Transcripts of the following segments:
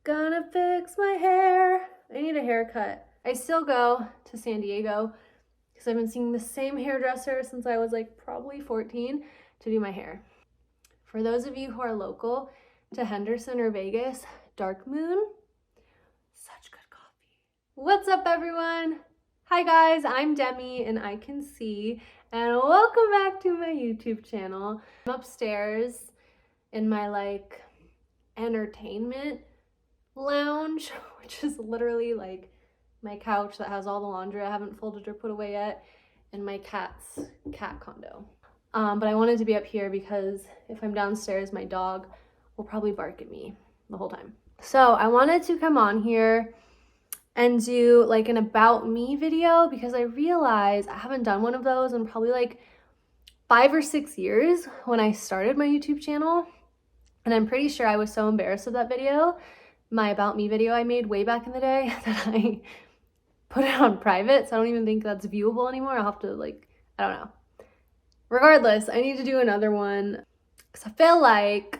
Gonna fix my hair. I need a haircut. I still go to San Diego because I've been seeing the same hairdresser since I was like probably 14 to do my hair. For those of you who are local to Henderson or Vegas, Dark Moon, such good coffee. What's up, everyone? Hi guys, I'm Demi and I Can See, and welcome back to my YouTube channel. I'm upstairs in my like entertainment lounge, which is literally like my couch that has all the laundry I haven't folded or put away yet, and my cat's cat condo. But I wanted to be up here because if I'm downstairs, my dog will probably bark at me the whole time. So I wanted to come on here and do like an about me video because I realized I haven't done one of those in probably like 5 or 6 years when I started my YouTube channel. And I'm pretty sure I was so embarrassed of that video, my about me video I made way back in the day, that I put it on private. So I don't even think that's viewable anymore. I'll have to like, I don't know. Regardless, I need to do another one because I feel like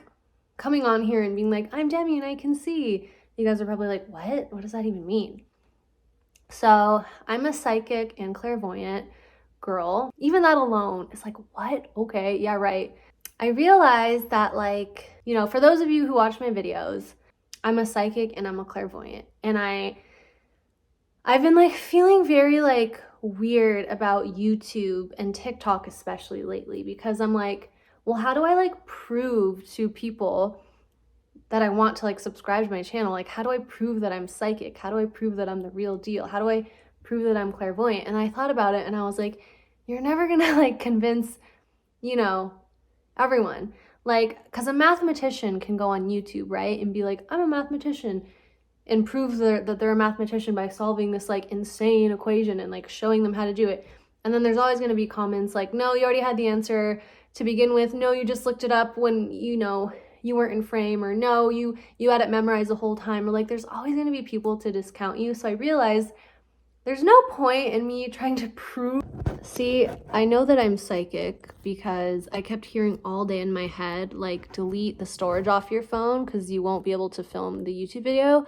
coming on here and being like, I'm Demi and I Can See. You guys are probably like, what? What does that even mean? So I'm a psychic and clairvoyant girl. Even that alone is like, what? Okay, yeah, right. I realized that, like, you know, for those of you who watch my videos, I'm a psychic and I'm a clairvoyant. And I've been like feeling very like weird about YouTube and TikTok especially lately because I'm like, well, how do I like prove to people that I want to like subscribe to my channel? Like, how do I prove that I'm psychic? How do I prove that I'm the real deal? How do I prove that I'm clairvoyant? And I thought about it and I was like, you're never gonna like convince, you know, everyone. Like, because a mathematician can go on YouTube, right, and be like, I'm a mathematician, and prove that they're a mathematician by solving this like insane equation and like showing them how to do it. And then there's always going to be comments like, no, you already had the answer to begin with. No, you just looked it up when, you know, you weren't in frame, or no, you had it memorized the whole time, or like there's always going to be people to discount you. So I realized there's no point in me trying to prove. See, I know that I'm psychic because I kept hearing all day in my head, like, delete the storage off your phone because you won't be able to film the YouTube video.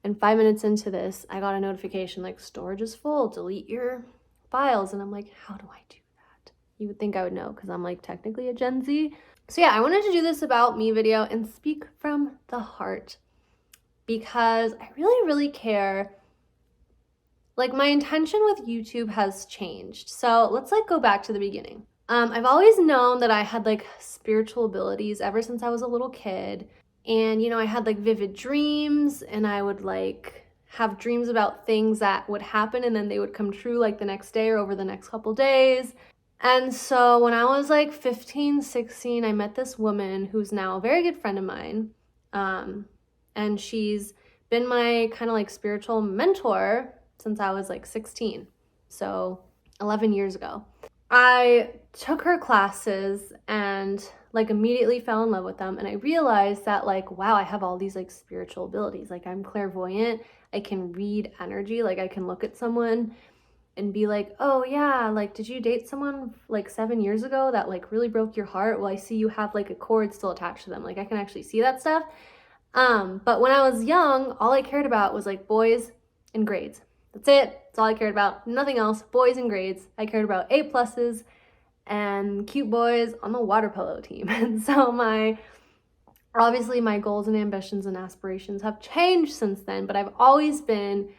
And 5 minutes into this, I got a notification like, storage is full, delete your files. And I'm like, how do I do that? You would think I would know because I'm like technically a Gen Z. So yeah, I wanted to do this about me video and speak from the heart because I really, really care. Like, my intention with YouTube has changed. So let's like go back to the beginning. I've always known that I had like spiritual abilities ever since I was a little kid. And, you know, I had like vivid dreams and I would like have dreams about things that would happen and then they would come true like the next day or over the next couple days. And so when I was like 15, 16, I met this woman who's now a very good friend of mine. And she's been my kind of like spiritual mentor since I was like 16. So 11 years ago. I took her classes and like immediately fell in love with them. And I realized that like, wow, I have all these like spiritual abilities. Like, I'm clairvoyant. I can read energy. Like, I can look at someone and be like, oh yeah, like, did you date someone like 7 years ago that like really broke your heart? Well, I see you have like a cord still attached to them. Like, I can actually see that stuff. But when I was young, all I cared about was like boys and grades. That's it. That's all I cared about. Nothing else. Boys and grades. I cared about A+ and cute boys on the water polo team. And so obviously my goals and ambitions and aspirations have changed since then, but I've always been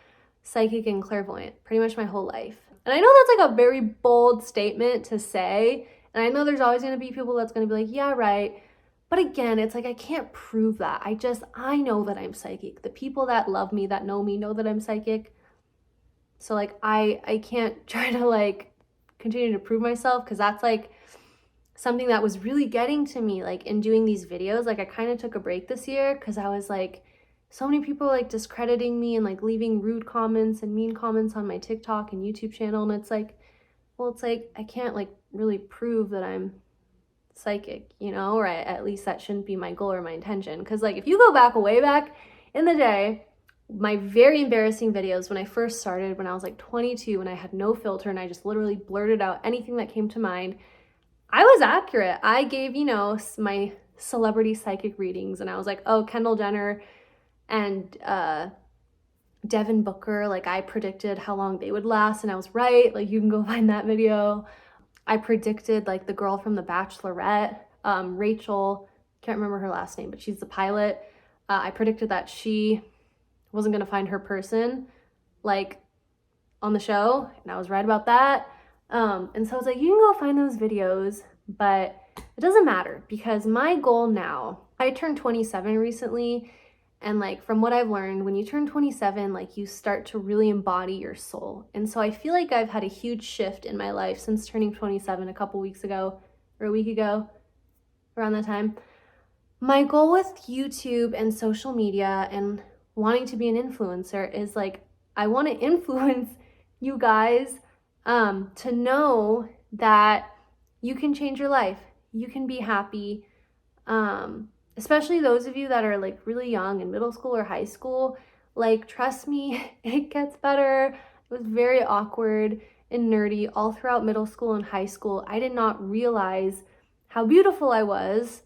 psychic and clairvoyant pretty much my whole life. And I know that's like a very bold statement to say. And I know there's always going to be people that's going to be like, yeah, right. But again, it's like, I can't prove that. I know that I'm psychic. The people that love me, that know me, know that I'm psychic. So like, I can't try to like continue to prove myself because that's like something that was really getting to me, like in doing these videos. Like, I kind of took a break this year because I was like, so many people like discrediting me and like leaving rude comments and mean comments on my TikTok and YouTube channel. And it's like, well, it's like, I can't like really prove that I'm psychic, you know, or at least that shouldn't be my goal or my intention. Because like, if you go back way back in the day, my very embarrassing videos when I first started, when I was like 22, when I had no filter and I just literally blurted out anything that came to mind, I was accurate. I gave, you know, my celebrity psychic readings and I was like, oh, Kendall Jenner and Devin Booker, like I predicted how long they would last and I was right. Like you can go find that video. I predicted like the girl from The Bachelorette, Rachel, can't remember her last name, but she's the pilot. I predicted that she wasn't gonna find her person like on the show, and I was right about that. And so I was like, you can go find those videos, but it doesn't matter because my goal now, I turned 27 recently, and like from what I've learned, when you turn 27, like you start to really embody your soul. And so I feel like I've had a huge shift in my life since turning 27 a couple weeks ago or a week ago, around that time. My goal with YouTube and social media and wanting to be an influencer is like, I want to influence you guys to know that you can change your life. You can be happy. Especially those of you that are like really young in middle school or high school, like trust me, it gets better. It was very awkward and nerdy all throughout middle school and high school. I did not realize how beautiful I was,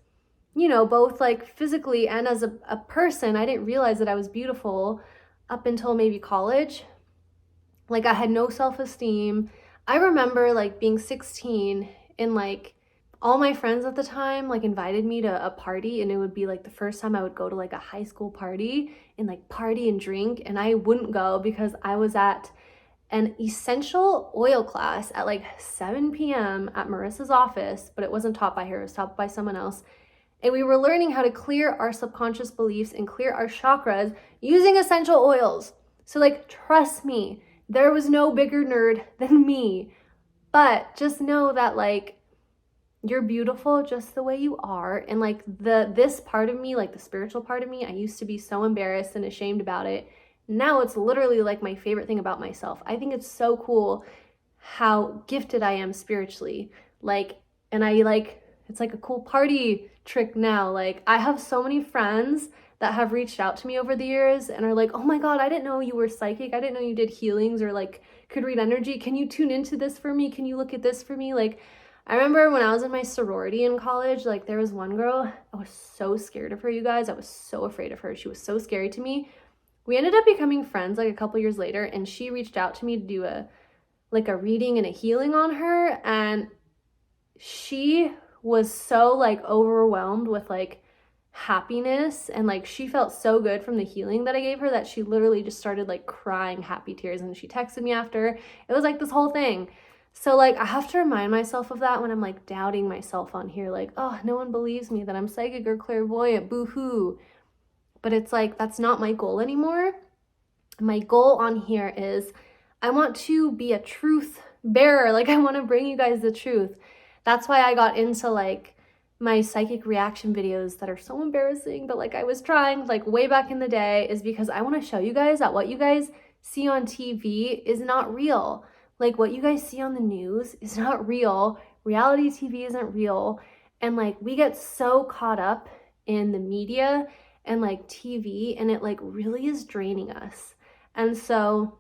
you know, both like physically and as a person. I didn't realize that I was beautiful up until maybe college. Like I had no self-esteem. I remember like being 16 and like all my friends at the time like invited me to a party, and it would be like the first time I would go to like a high school party and like party and drink, and I wouldn't go because I was at an essential oil class at like 7 p.m. at Marissa's office, but it wasn't taught by her, it was taught by someone else. And we were learning how to clear our subconscious beliefs and clear our chakras using essential oils. So like, trust me, there was no bigger nerd than me. But just know that like, you're beautiful just the way you are. And like this part of me, like the spiritual part of me, I used to be so embarrassed and ashamed about it. Now it's literally like my favorite thing about myself. I think it's so cool how gifted I am spiritually. Like, and I like, it's like a cool party trick now. Like I have so many friends that have reached out to me over the years and are like, oh my God, I didn't know you were psychic. I didn't know you did healings or like could read energy. Can you tune into this for me? Can you look at this for me? Like, I remember when I was in my sorority in college, like there was one girl, I was so scared of her, you guys. I was so afraid of her. She was so scary to me. We ended up becoming friends like a couple years later, and she reached out to me to do a reading and a healing on her, and she was so like overwhelmed with like happiness, and like she felt so good from the healing that I gave her that she literally just started like crying happy tears, and she texted me after. It was like this whole thing. So like I have to remind myself of that when I'm like doubting myself on here, like, oh, no one believes me that I'm psychic or clairvoyant, boo-hoo. But it's like, that's not my goal anymore. My goal on here is I want to be a truth bearer. Like I want to bring you guys the truth. That's why I got into like my psychic reaction videos that are so embarrassing, but like I was trying like way back in the day, is because I want to show you guys that what you guys see on TV is not real. Like what you guys see on the news is not real. Reality TV isn't real. And like we get so caught up in the media and like TV, and it like really is draining us. And so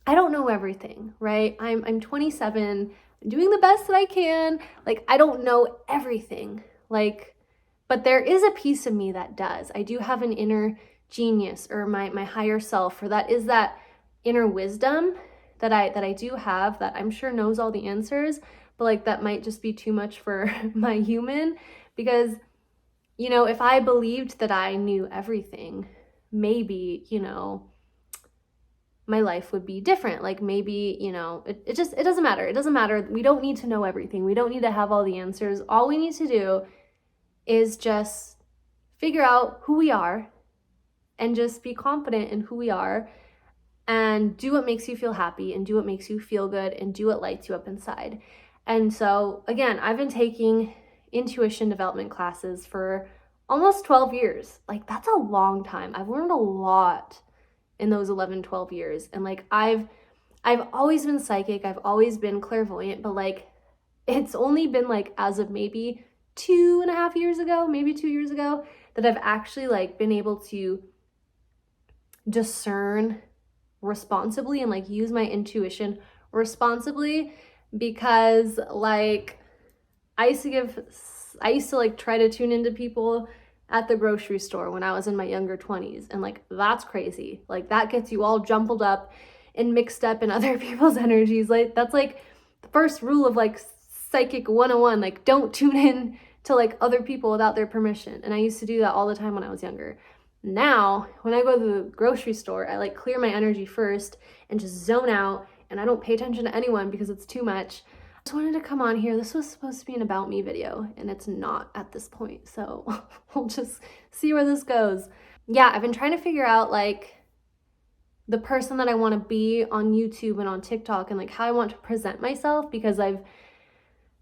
I don't know everything, right? I'm 27, I'm doing the best that I can. Like I don't know everything. Like, but there is a piece of me that does. I do have an inner genius, or my higher self, or that is that inner wisdom that I do have, that I'm sure knows all the answers, but like that might just be too much for my human. Because, you know, if I believed that I knew everything, maybe, you know, my life would be different. Like maybe, you know, it doesn't matter. It doesn't matter. We don't need to know everything. We don't need to have all the answers. All we need to do is just figure out who we are and just be confident in who we are, and do what makes you feel happy, and do what makes you feel good, and do what lights you up inside. And so again, I've been taking intuition development classes for almost 12 years. Like that's a long time. I've learned a lot in those 11, 12 years. And like I've always been psychic, I've always been clairvoyant, but like it's only been like as of maybe 2.5 years ago, maybe 2 years ago, that I've actually like been able to discern responsibly and like use my intuition responsibly. Because like I used to like try to tune into people at the grocery store when I was in my younger 20s. And like, that's crazy. Like, that gets you all jumbled up and mixed up in other people's energies. Like, that's like the first rule of like psychic 101. Like, don't tune in to like other people without their permission. And I used to do that all the time when I was younger. Now, when I go to the grocery store, I like clear my energy first and just zone out, and I don't pay attention to anyone because it's too much. I just wanted to come on here. This was supposed to be an about me video, and it's not at this point. So we'll just see where this goes. Yeah, I've been trying to figure out like the person that I want to be on YouTube and on TikTok, and like how I want to present myself, because I've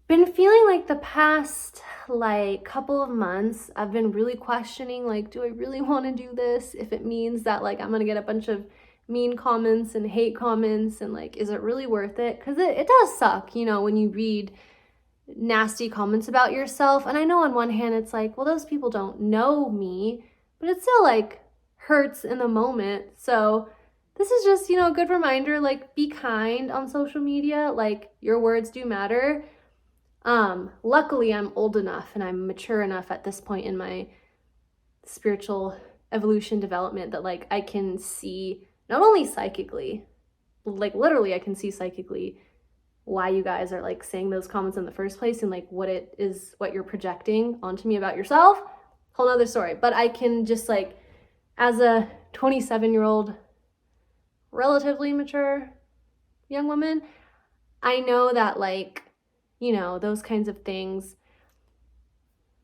been feeling like the past like couple of months I've been really questioning, like, do I really want to do this if it means that like I'm gonna get a bunch of mean comments and hate comments, and like, is it really worth it? Because it does suck, you know, when you read nasty comments about yourself. And I know on one hand it's like, well, those people don't know me, but it still like hurts in the moment. So this is just, you know, a good reminder, like, be kind on social media. Like, your words do matter. Luckily I'm old enough and I'm mature enough at this point in my spiritual evolution development that like I can see not only psychically, like literally I can see psychically why you guys are like saying those comments in the first place, and like what it is, what you're projecting onto me about yourself. Whole nother story. But I can just like, as a 27-year-old relatively mature young woman, I know that like, you know, those kinds of things,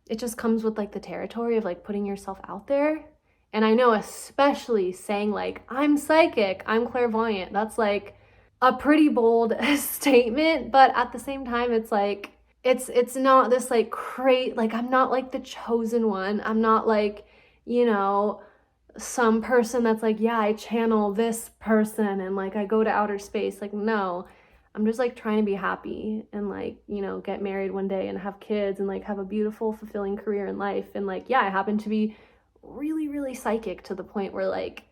it just comes with like the territory of like putting yourself out there. And I know especially saying like, I'm psychic, I'm clairvoyant, that's like a pretty bold statement. But at the same time, it's like, it's not this like like, I'm not like the chosen one. I'm not like, you know, some person that's like, yeah, I channel this person and like I go to outer space. Like, no. I'm just like trying to be happy and like, you know, get married one day and have kids and like have a beautiful, fulfilling career in life. And like, yeah, I happen to be really, really psychic to the point where like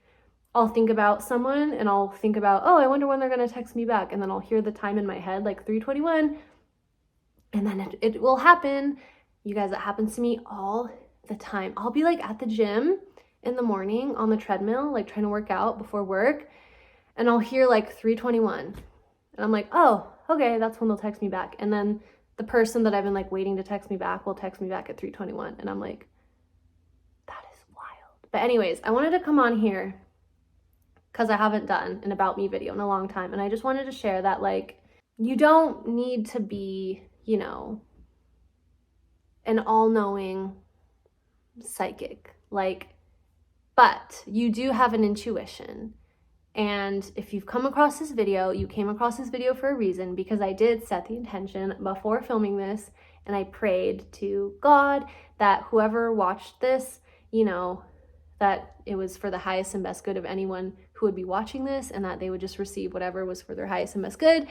I'll think about someone and I'll think about, oh, I wonder when they're going to text me back. And then I'll hear the time in my head, like 3:21. And then it will happen. You guys, it happens to me all the time. I'll be like at the gym in the morning on the treadmill, like trying to work out before work. And I'll hear like 3:21. And I'm like, oh, okay, that's when they'll text me back. And then the person that I've been like waiting to text me back will text me back at 3:21. And I'm like, that is wild. But anyways, I wanted to come on here because I haven't done an about me video in a long time. And I just wanted to share that like, you don't need to be, you know, an all-knowing psychic. Like, but you do have an intuition. And if you've come across this video, you came across this video for a reason, because I did set the intention before filming this, and I prayed to God that whoever watched this, you know, that it was for the highest and best good of anyone who would be watching this, and that they would just receive whatever was for their highest and best good.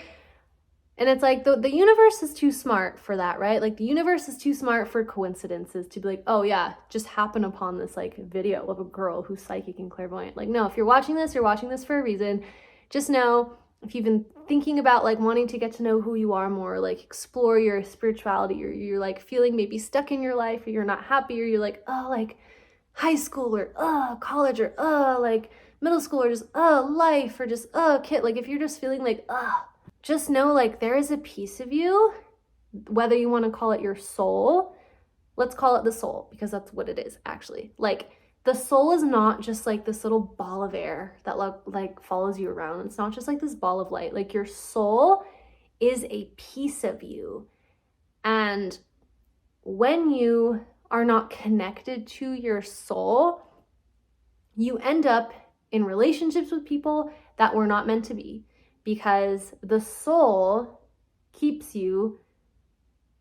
And it's like the universe is too smart for that, right? Like the universe is too smart for coincidences to be like, oh yeah, just happen upon this like video of a girl who's psychic and clairvoyant. Like, no, if you're watching this for a reason. Just know, if you've been thinking about like wanting to get to know who you are more, like explore your spirituality, or you're like feeling maybe stuck in your life, or you're not happy, or you're like, oh, like high school, or college, or like middle school, or just life, or just kid. Like if you're just feeling like just know like there is a piece of you, whether you want to call it your soul, let's call it the soul, because that's what it is actually. Like the soul is not just like this little ball of air that like follows you around. It's not just like this ball of light. Like your soul is a piece of you. And when you are not connected to your soul, you end up in relationships with people that were not meant to be. Because the soul keeps you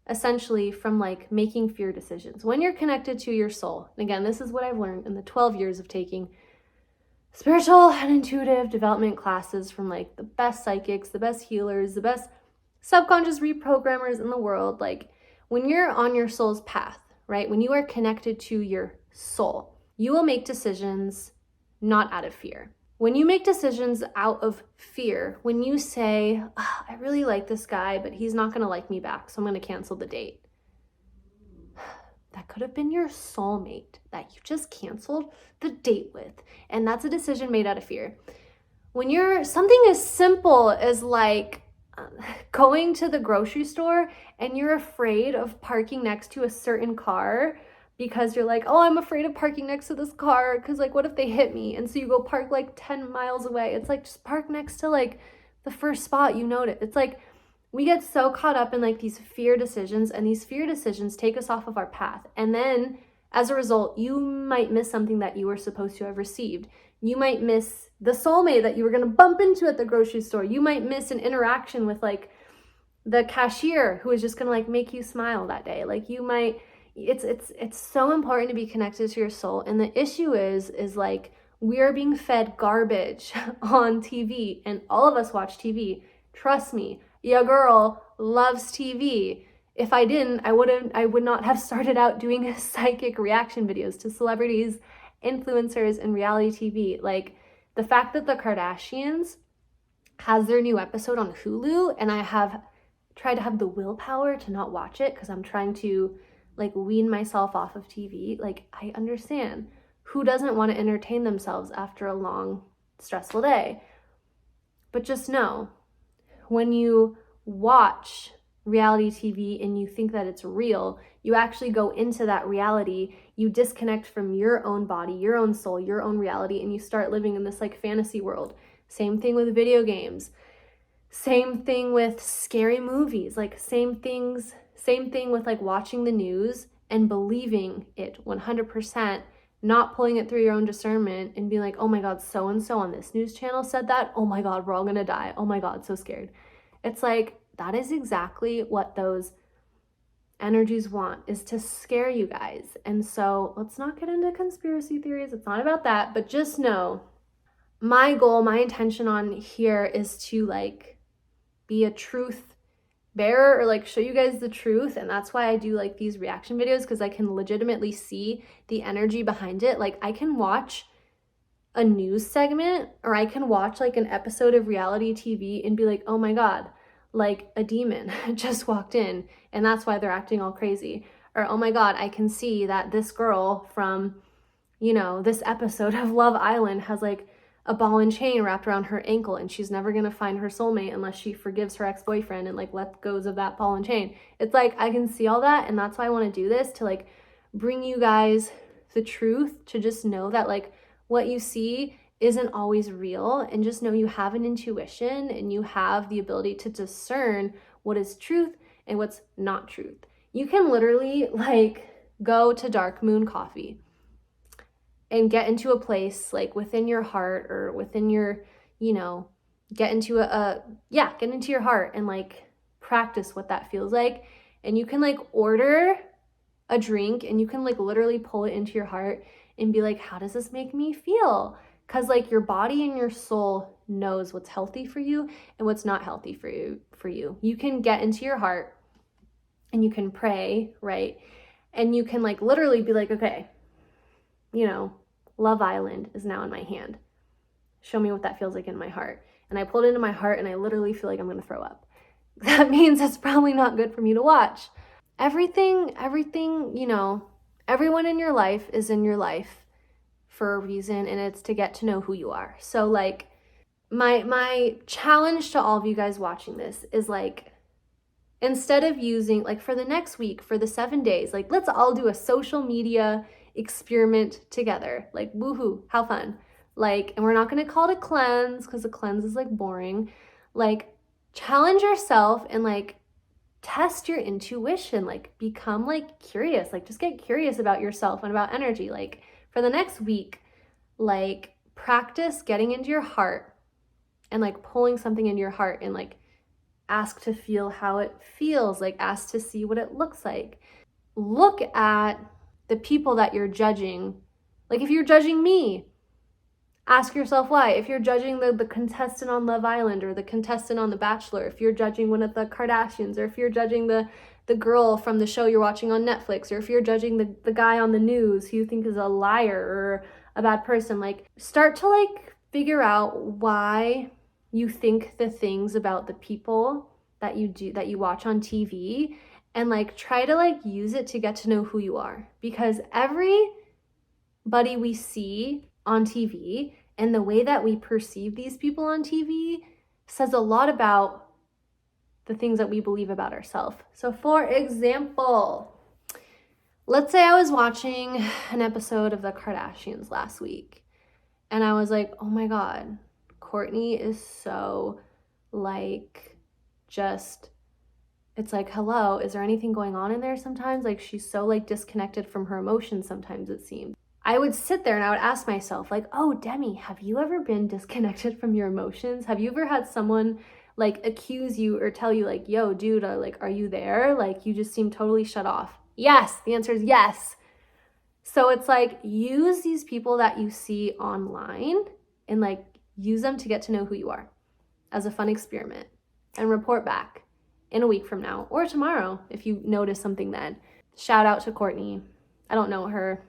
essentially from like making fear decisions. When you're connected to your soul, and again, this is what I've learned in the 12 years of taking spiritual and intuitive development classes from like the best psychics, the best healers, the best subconscious reprogrammers in the world. Like when you're on your soul's path, right? When you are connected to your soul, you will make decisions not out of fear. When you make decisions out of fear, when you say, I really like this guy, but he's not going to like me back, so I'm going to cancel the date. that could have been your soulmate that you just canceled the date with. And that's a decision made out of fear. When you're something as simple as like going to the grocery store and you're afraid of parking next to a certain car because you're like, oh, I'm afraid of parking next to this car because like, what if they hit me? And so you go park like 10 miles away. It's like, just park next to like the first spot you notice. It's like, we get so caught up in like these fear decisions, and these fear decisions take us off of our path. And then as a result, you might miss something that you were supposed to have received. You might miss the soulmate that you were going to bump into at the grocery store. You might miss an interaction with like the cashier who is just going to like make you smile that day. Like you might, it's so important to be connected to your soul. And the issue is like, we are being fed garbage on TV, and all of us watch TV. Trust me. Your girl loves TV. If I didn't, I would not have started out doing psychic reaction videos to celebrities, influencers, and reality TV. Like the fact that the Kardashians has their new episode on Hulu, and I have tried to have the willpower to not watch it because I'm trying to like wean myself off of TV. Like I understand. Who doesn't want to entertain themselves after a long, stressful day? But just know, when you watch reality TV and you think that it's real, you actually go into that reality, you disconnect from your own body, your own soul, your own reality, and you start living in this like fantasy world. Same thing with video games. Same thing with scary movies. Like same thing with like watching the news and believing it 100%, not pulling it through your own discernment and being like, oh my God, so-and-so on this news channel said that. Oh my God, we're all gonna die. Oh my God, so scared. It's like, that is exactly what those energies want, is to scare you guys. And so let's not get into conspiracy theories. It's not about that, but just know my goal, my intention on here is to like be a truth bearer, or like show you guys the truth. And that's why I do like these reaction videos, because I can legitimately see the energy behind it. Like I can watch a news segment, or I can watch like an episode of reality TV and be like, oh my God, like a demon just walked in and that's why they're acting all crazy. Or, oh my God, I can see that this girl from, this episode of Love Island has like a ball and chain wrapped around her ankle, and she's never going to find her soulmate unless she forgives her ex-boyfriend and like let goes of that ball and chain. It's like, I can see all that. And that's why I want to do this, to like bring you guys the truth, to just know that like what you see isn't always real, and just know you have an intuition and you have the ability to discern what is truth and what's not truth. You can literally like go to Dark Moon Coffee and get into a place like within your heart, or within your, get into your heart and like practice what that feels like. And you can like order a drink and you can like literally pull it into your heart and be like, how does this make me feel? Because like your body and your soul knows what's healthy for you and what's not healthy for you. You can get into your heart and you can pray, right? And you can like literally be like, okay, Love Island is now in my hand. Show me what that feels like in my heart. And I pulled it into my heart and I literally feel like I'm going to throw up. That means it's probably not good for me to watch. Everything, everyone in your life is in your life for a reason, and it's to get to know who you are. So like my challenge to all of you guys watching this is like, instead of using like for the next week, for the 7 days, like let's all do a social media experiment together. Like woohoo, how fun. Like, and we're not going to call it a cleanse, because a cleanse is like boring. Like challenge yourself and like test your intuition, like become like curious, like just get curious about yourself and about energy. Like for the next week, like practice getting into your heart and like pulling something into your heart, and like ask to feel how it feels, like ask to see what it looks like. Look at the people that you're judging. Like if you're judging me, ask yourself why. If you're judging the contestant on Love Island, or the contestant on The Bachelor, if you're judging one of the Kardashians, or if you're judging the girl from the show you're watching on Netflix, or if you're judging the guy on the news who you think is a liar or a bad person, like start to like figure out why you think the things about the people that you watch on TV, and like try to like use it to get to know who you are, because everybody we see on TV and the way that we perceive these people on TV says a lot about the things that we believe about ourselves. So for example, let's say I was watching an episode of the Kardashians last week and I was like, oh my God, Kourtney is so like just, it's like, hello, is there anything going on in there sometimes? Like she's so like disconnected from her emotions sometimes, it seems. I would sit there and I would ask myself like, oh, Demi, have you ever been disconnected from your emotions? Have you ever had someone like accuse you or tell you like, yo, dude, like, are you there? Like you just seem totally shut off. Yes, the answer is yes. So it's like, use these people that you see online and like use them to get to know who you are as a fun experiment, and report back in a week from now or tomorrow if you notice something then. Shout out to Kourtney. I don't know her,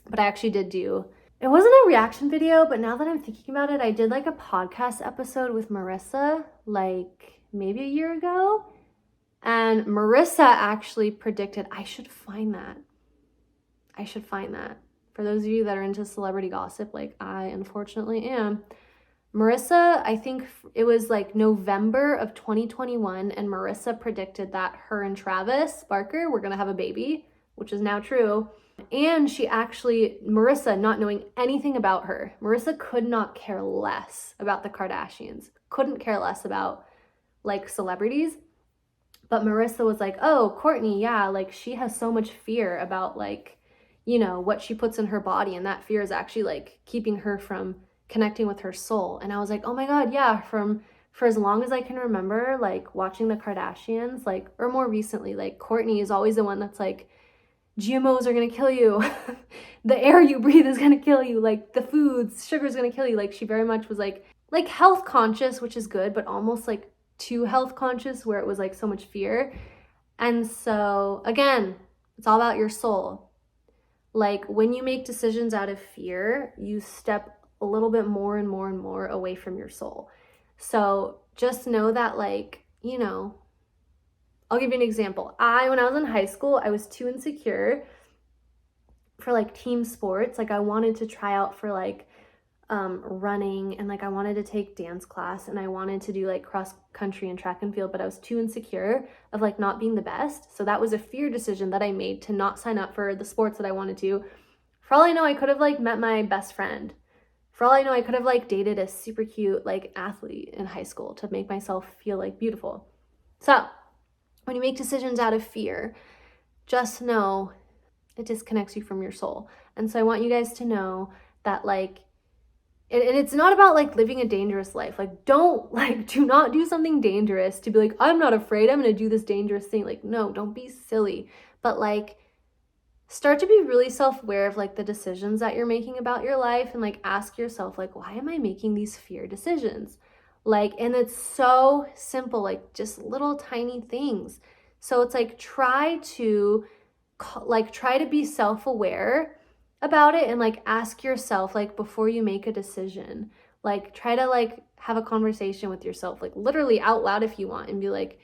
but I actually did do, it wasn't a reaction video, but now that I'm thinking about it, I did like a podcast episode with Marissa like maybe a year ago. And Marissa actually predicted, I should find that. For those of you that are into celebrity gossip, like I unfortunately am, Marissa, I think it was like November of 2021, and Marissa predicted that her and Travis Barker were gonna have a baby, which is now true. And she actually, Marissa, not knowing anything about her, Marissa could not care less about the Kardashians, couldn't care less about like celebrities. But Marissa was like, oh, Kourtney, yeah, like she has so much fear about like, you know, what she puts in her body. And that fear is actually like keeping her from connecting with her soul. And I was like, oh my God, yeah, for as long as I can remember, like watching the Kardashians, like, or more recently, like Kourtney is always the one that's like, GMOs are gonna kill you. The air you breathe is gonna kill you. Like the foods, sugar is gonna kill you. Like she very much was like health conscious, which is good, but almost like too health conscious where it was like so much fear. And so again, it's all about your soul. Like when you make decisions out of fear, you step a little bit more and more and more away from your soul. So just know that, like, you know, I'll give you an example. When I was in high school, I was too insecure for like team sports. Like I wanted to try out for like running, and like I wanted to take dance class, and I wanted to do like cross country and track and field, but I was too insecure of like not being the best. So that was a fear decision that I made to not sign up for the sports that I wanted to. For all I know, I could have like met my best friend. For all I know, I could have like dated a super cute like athlete in high school to make myself feel like beautiful. So when you make decisions out of fear, just know it disconnects you from your soul. And so I want you guys to know that like, and it's not about like living a dangerous life. Like do not do something dangerous to be like, I'm not afraid, I'm gonna do this dangerous thing. Like, no, don't be silly. But like, start to be really self-aware of like the decisions that you're making about your life, and like ask yourself like, why am I making these fear decisions? Like, and it's so simple, like just little tiny things. So it's like, try to be self-aware about it, and like ask yourself, like before you make a decision, like try to like have a conversation with yourself, like literally out loud if you want, and be like,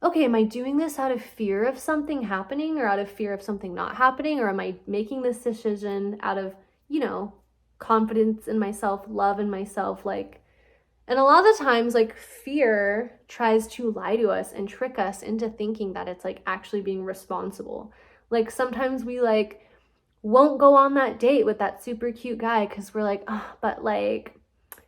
okay, am I doing this out of fear of something happening, or out of fear of something not happening? Or am I making this decision out of, you know, confidence in myself, love in myself? Like, and a lot of the times like fear tries to lie to us and trick us into thinking that it's like actually being responsible. Like sometimes we like won't go on that date with that super cute guy because we're like, oh, but like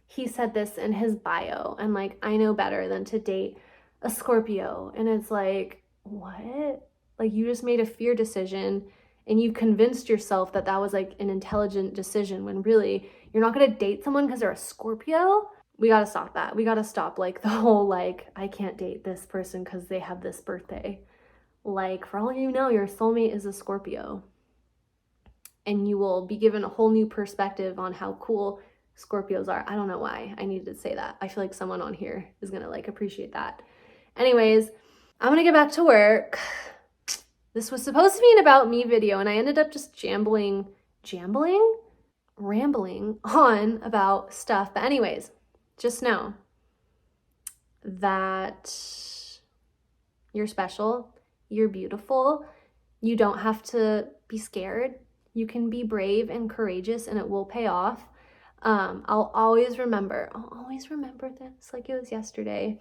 he said this in his bio, and like I know better than to date a Scorpio. And it's like, what? Like you just made a fear decision, and you convinced yourself that that was like an intelligent decision, when really you're not going to date someone because they're a Scorpio. We got to stop that. We got to stop like the whole like, I can't date this person because they have this birthday. Like, for all you know, your soulmate is a Scorpio, and you will be given a whole new perspective on how cool Scorpios are. I don't know why I needed to say that. I feel like someone on here is going to like appreciate that. Anyways, I'm going to get back to work. This was supposed to be an about me video, and I ended up just rambling on about stuff. But anyways, just know that you're special, You're beautiful. You don't have to be scared. You can be brave and courageous, and it will pay off. I'll always remember this like it was yesterday.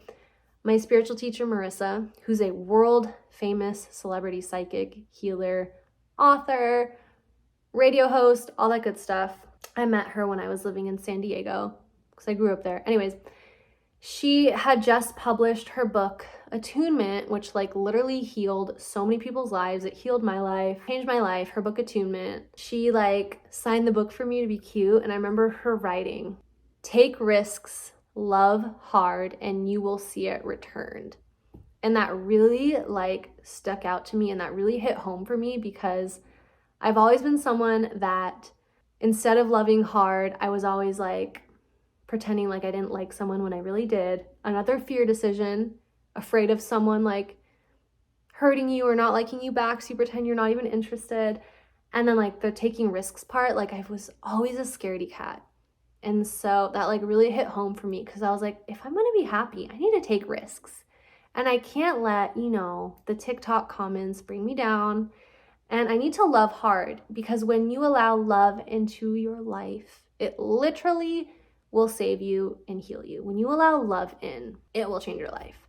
My spiritual teacher, Marissa, who's a world famous celebrity psychic, healer, author, radio host, all that good stuff. I met her when I was living in San Diego because I grew up there. Anyways, she had just published her book, Attunement, which like literally healed so many people's lives. It healed my life, changed my life. Her book, Attunement. She like signed the book for me to be cute. And I remember her writing, "Take risks, love hard, and you will see it returned." And that really like stuck out to me, and that really hit home for me because I've always been someone that instead of loving hard, I was always like pretending like I didn't like someone when I really did. Another fear decision, afraid of someone like hurting you or not liking you back, so you pretend you're not even interested. And then like the taking risks part, like I was always a scaredy cat. And so that like really hit home for me because I was like, if I'm gonna be happy, I need to take risks. And I can't let, the TikTok comments bring me down. And I need to love hard because when you allow love into your life, it literally will save you and heal you. When you allow love in, it will change your life.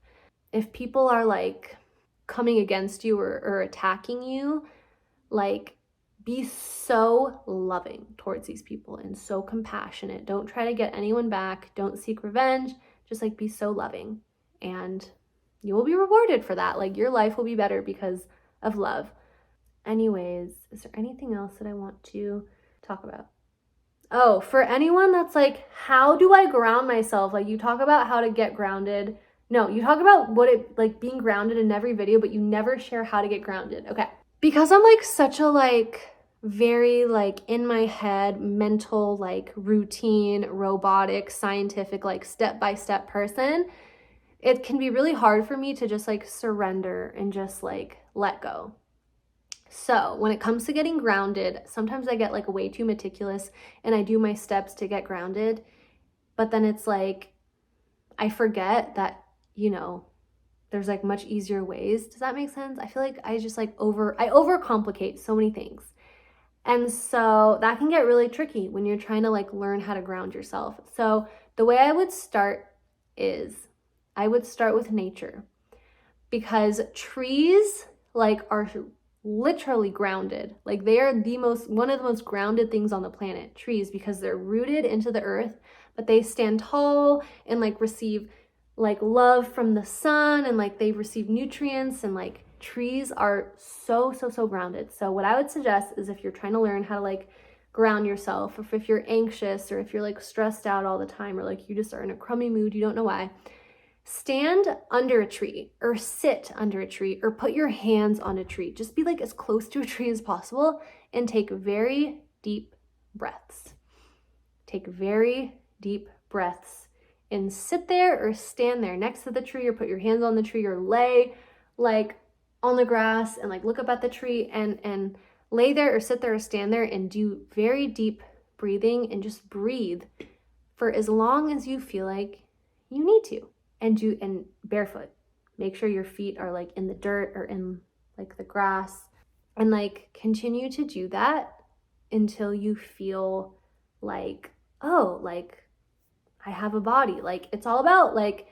If people are like coming against you or attacking you, like be so loving towards these people and so compassionate. Don't try to get anyone back. Don't seek revenge. Just like be so loving and you will be rewarded for that. Like your life will be better because of love. Anyways, is there anything else that I want to talk about? Oh, for anyone that's like, how do I ground myself? Like you talk about how to get grounded. No, you talk about like being grounded in every video, but you never share how to get grounded. Okay. Because I'm like such a like very like in my head, mental, like routine, robotic, scientific, like step-by-step person, it can be really hard for me to just like surrender and just like let go. So when it comes to getting grounded, sometimes I get like way too meticulous and I do my steps to get grounded, but then it's like, I forget that, there's like much easier ways. Does that make sense? I feel like I just like I overcomplicate so many things. And so that can get really tricky when you're trying to like learn how to ground yourself. So the way I would start is I would start with nature because trees like are literally grounded. Like they are one of the most grounded things on the planet, trees, because they're rooted into the earth, but they stand tall and like receive like love from the sun and like they receive nutrients and like trees are so grounded. So what I would suggest is if you're trying to learn how to like ground yourself, or if you're anxious or if you're like stressed out all the time or like you just are in a crummy mood, you don't know why, stand under a tree or sit under a tree or put your hands on a tree. Just be like as close to a tree as possible and take very deep breaths. Take very deep breaths and sit there or stand there next to the tree or put your hands on the tree or lay like on the grass and like look up at the tree and lay there or sit there or stand there and do very deep breathing and just breathe for as long as you feel like you need to. And barefoot. Make sure your feet are like in the dirt or in like the grass and like continue to do that until you feel like, oh, like I have a body. Like it's all about like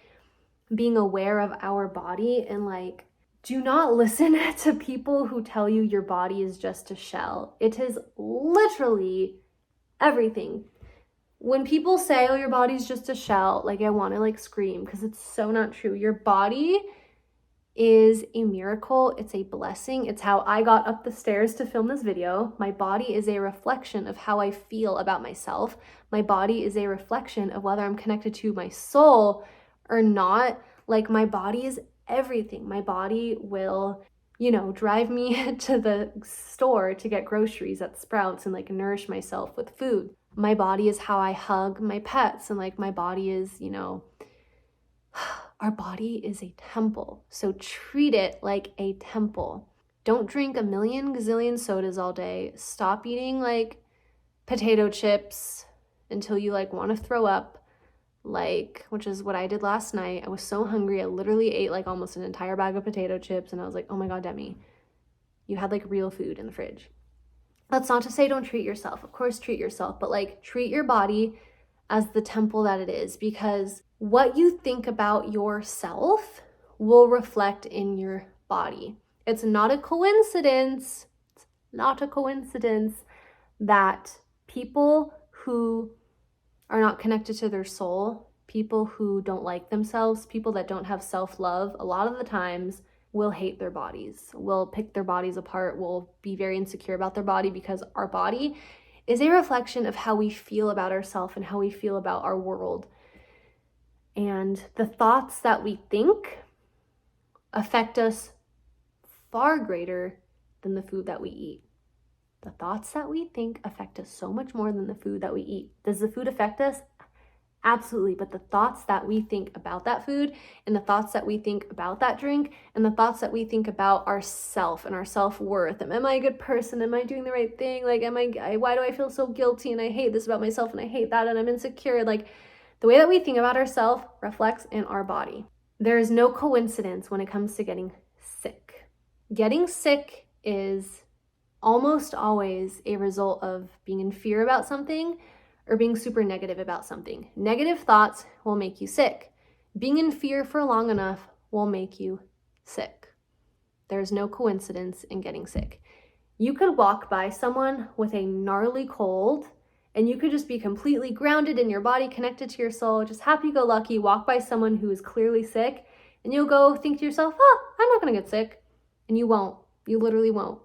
being aware of our body and like do not listen to people who tell you your body is just a shell. It is literally everything. When people say, oh, your body's just a shell, like I want to like scream because it's so not true. Your body is a miracle. It's a blessing. It's how I got up the stairs to film this video. My body is a reflection of how I feel about myself. My body is a reflection of whether I'm connected to my soul or not. Like my body is everything. My body will, drive me to the store to get groceries at Sprouts and like nourish myself with food. My body is how I hug my pets and like my body is, our body is a temple. So treat it like a temple. Don't drink a million gazillion sodas all day. Stop eating like potato chips until you like want to throw up. like, which is what I did last night. I was so hungry. I literally ate like almost an entire bag of potato chips, and I was like, oh my God, Demi, you had like real food in the fridge. That's not to say don't treat yourself. Of course, treat yourself, but like treat your body as the temple that it is, because what you think about yourself will reflect in your body. It's not a coincidence. It's not a coincidence that people who are not connected to their soul, people who don't like themselves, people that don't have self-love, a lot of the times will hate their bodies, will pick their bodies apart, will be very insecure about their body, because our body is a reflection of how we feel about ourselves and how we feel about our world. And the thoughts that we think affect us far greater than the food that we eat. The thoughts that we think affect us so much more than the food that we eat. Does the food affect us? Absolutely. But the thoughts that we think about that food, and the thoughts that we think about that drink, and the thoughts that we think about ourself and our self-worth. Am I a good person? Am I doing the right thing? Like, why do I feel so guilty? And I hate this about myself, and I hate that, and I'm insecure. Like, the way that we think about ourselves reflects in our body. There is no coincidence when it comes to getting sick. Getting sick is almost always a result of being in fear about something or being super negative about something. Negative thoughts will make you sick. Being in fear for long enough will make you sick. There's no coincidence in getting sick. You could walk by someone with a gnarly cold, and you could just be completely grounded in your body, connected to your soul, just happy-go-lucky, walk by someone who is clearly sick, and you'll go think to yourself, I'm not gonna get sick. And you won't. You literally won't.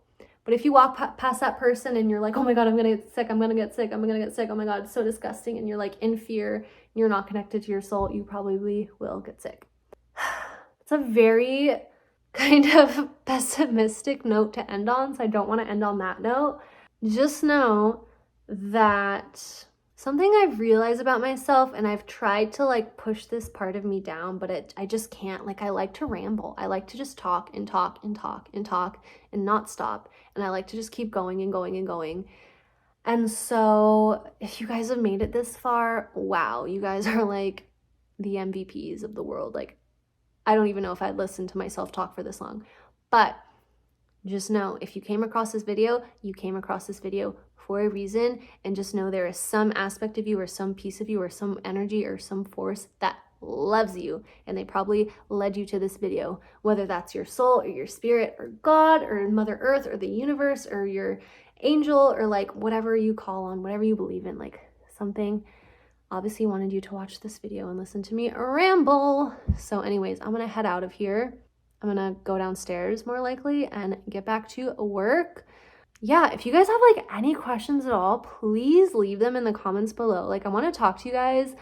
But if you walk past that person and you're like, oh my God, I'm gonna get sick, I'm gonna get sick, I'm gonna get sick, oh my God, it's so disgusting, and you're like in fear, and you're not connected to your soul, you probably will get sick. It's a very kind of pessimistic note to end on, so I don't want to end on that note. Just know that something I've realized about myself, and I've tried to like push this part of me down, but I just can't. Like, I like to ramble. I like to just talk and talk and talk and talk and not stop. And I like to just keep going and going and going. And so if you guys have made it this far, wow, you guys are like the MVPs of the world. Like, I don't even know if I'd listen to myself talk for this long. But just know, if you came across this video, you came across this video for a reason, and just know there is some aspect of you or some piece of you or some energy or some force that loves you, and they probably led you to this video, whether that's your soul or your spirit or God or Mother Earth or the universe or your angel or like whatever you call on, whatever you believe in, like something obviously wanted you to watch this video and listen to me ramble. So anyways, I'm gonna head out of here. I'm gonna go downstairs more likely and get back to work. Yeah, if you guys have like any questions at all, please leave them in the comments below. Like, I want to talk to you guys.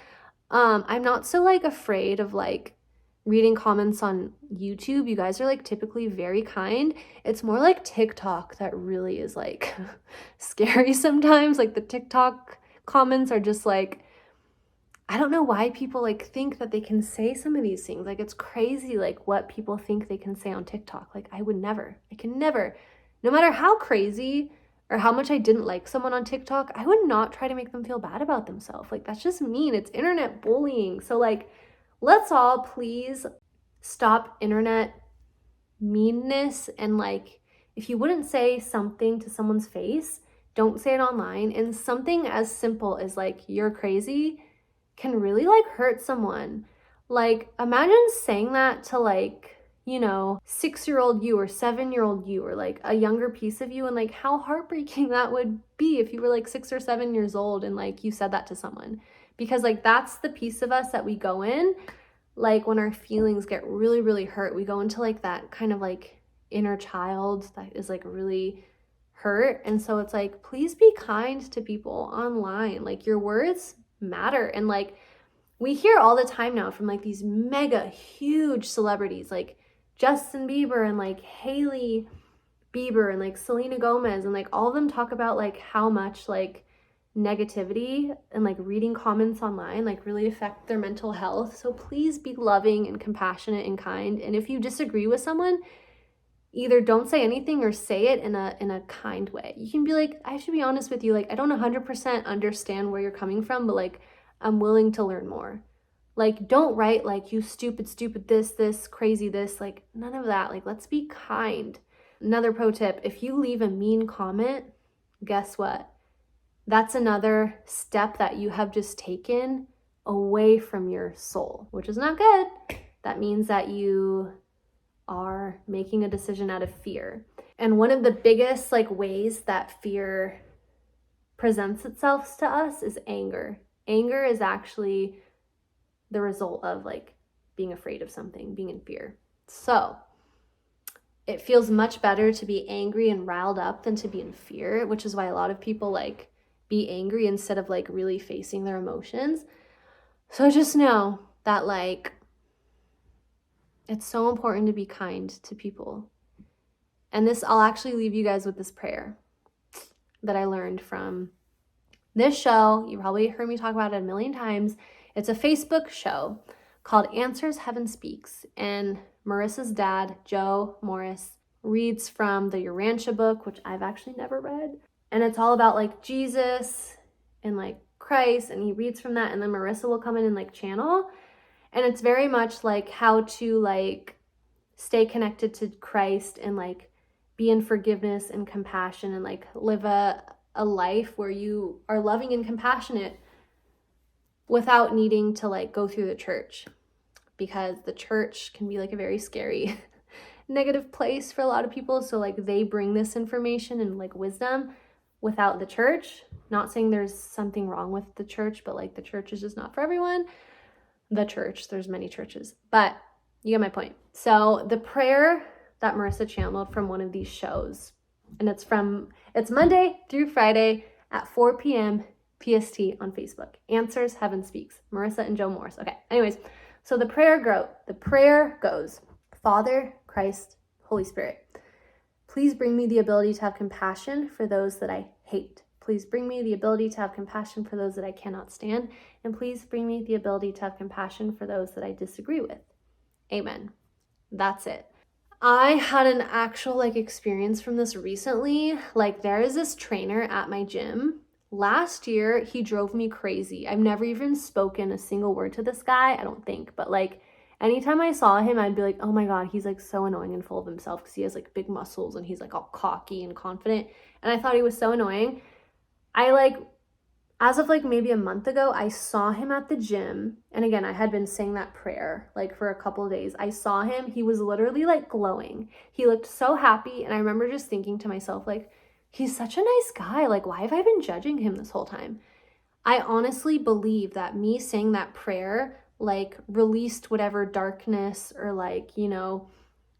I'm not so like afraid of like reading comments on YouTube. You guys are like typically very kind. It's more like TikTok that really is like scary sometimes. Like, the TikTok comments are just like, I don't know why people like think that they can say some of these things. Like, it's crazy like what people think they can say on TikTok. Like, I can never. No matter how crazy or how much I didn't like someone on TikTok, I would not try to make them feel bad about themselves. Like, that's just mean. It's internet bullying. So like, let's all please stop internet meanness. And like, if you wouldn't say something to someone's face, don't say it online. And something as simple as like, you're crazy can really like hurt someone. Like, imagine saying that to like, 6-year-old you or 7-year-old you or like a younger piece of you, and like how heartbreaking that would be if you were like 6 or 7 years old and like you said that to someone. Because like, that's the piece of us that we go in, like when our feelings get really, really hurt, we go into like that kind of like inner child that is like really hurt. And so it's like, please be kind to people online. Like, your words matter. And like, we hear all the time now from like these mega huge celebrities like Justin Bieber and like Hailey Bieber and like Selena Gomez, and like all of them talk about like how much like negativity and like reading comments online like really affect their mental health. So please be loving and compassionate and kind. And if you disagree with someone, either don't say anything or say it in a kind way. You can be like, I should be honest with you, like, I don't 100% understand where you're coming from, but like, I'm willing to learn more. Like, don't write like, you stupid, this, crazy, this, like none of that. Like, let's be kind. Another pro tip, if you leave a mean comment, guess what? That's another step that you have just taken away from your soul, which is not good. That means that you are making a decision out of fear. And one of the biggest like ways that fear presents itself to us is anger. Anger is actually the result of like being afraid of something, being in fear. So it feels much better to be angry and riled up than to be in fear, which is why a lot of people like be angry instead of like really facing their emotions. So just know that like it's so important to be kind to people. And this, I'll actually leave you guys with this prayer that I learned from this show. You probably heard me talk about it a million times. It's a Facebook show called Answers Heaven Speaks. And Marissa's dad, Joe Morris, reads from the Urantia book, which I've actually never read. And it's all about like Jesus and like Christ. And he reads from that. And then Marissa will come in and like channel. And it's very much like how to like stay connected to Christ and like be in forgiveness and compassion and like live a life where you are loving and compassionate without needing to like go through the church, because the church can be like a very scary negative place for a lot of people. So like they bring this information and like wisdom without the church. Not saying there's something wrong with the church, but like the church is just not for everyone. The church, there's many churches, but you get my point. So the prayer that Marissa channeled from one of these shows, and it's Monday through Friday at 4 p.m. PST on Facebook. Answers Heaven Speaks. Marissa and Joe Morris. Okay, anyways, so the prayer goes, Father, Christ, Holy Spirit, please bring me the ability to have compassion for those that I hate. Please bring me the ability to have compassion for those that I cannot stand. And please bring me the ability to have compassion for those that I disagree with. Amen. That's it. I had an actual like experience from this recently. Like there is this trainer at my gym. Last year, he drove me crazy. I've never even spoken a single word to this guy, I don't think. But like anytime I saw him, I'd be like, oh my God, he's like so annoying and full of himself because he has like big muscles and he's like all cocky and confident. And I thought he was so annoying. As of like maybe a month ago, I saw him at the gym. And again, I had been saying that prayer like for a couple of days. I saw him. He was literally like glowing. He looked so happy. And I remember just thinking to myself, like, he's such a nice guy. Like, why have I been judging him this whole time? I honestly believe that me saying that prayer like released whatever darkness or like, you know,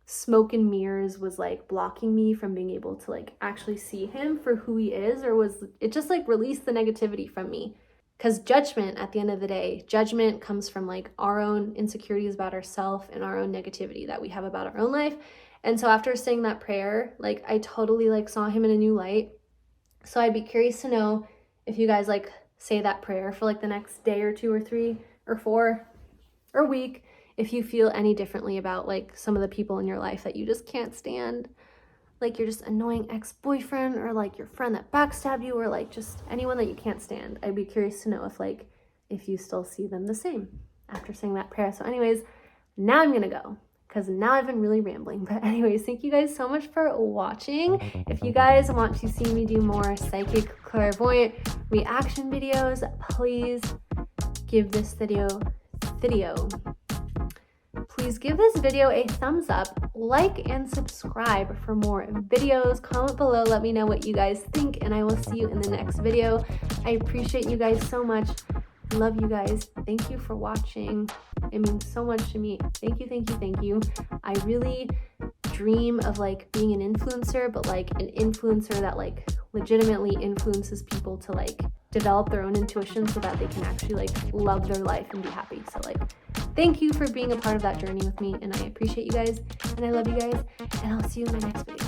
smoke and mirrors was like blocking me from being able to like actually see him for who he is, or was it just like released the negativity from me? Because judgment, at the end of the day, judgment comes from like our own insecurities about ourselves and our own negativity that we have about our own life. And so after saying that prayer, like I totally like saw him in a new light. So I'd be curious to know if you guys like say that prayer for like the next day or 2 or 3 or 4 or week, if you feel any differently about like some of the people in your life that you just can't stand, like you're just annoying ex-boyfriend or like your friend that backstabbed you or like just anyone that you can't stand. I'd be curious to know if you still see them the same after saying that prayer. So anyways, now I'm gonna go because now I've been really rambling. But anyways, thank you guys so much for watching. If you guys want to see me do more psychic clairvoyant reaction videos, please give this video a thumbs up, like and subscribe for more videos. Comment below, let me know what you guys think, and I will see you in the next video. I appreciate you guys so much. Love you guys. Thank you for watching. It means so much to me. Thank you. I really dream of like being an influencer, but like an influencer that like legitimately influences people to like develop their own intuition so that they can actually like love their life and be happy. So like thank you for being a part of that journey with me, and I appreciate you guys and I love you guys, and I'll see you in my next video.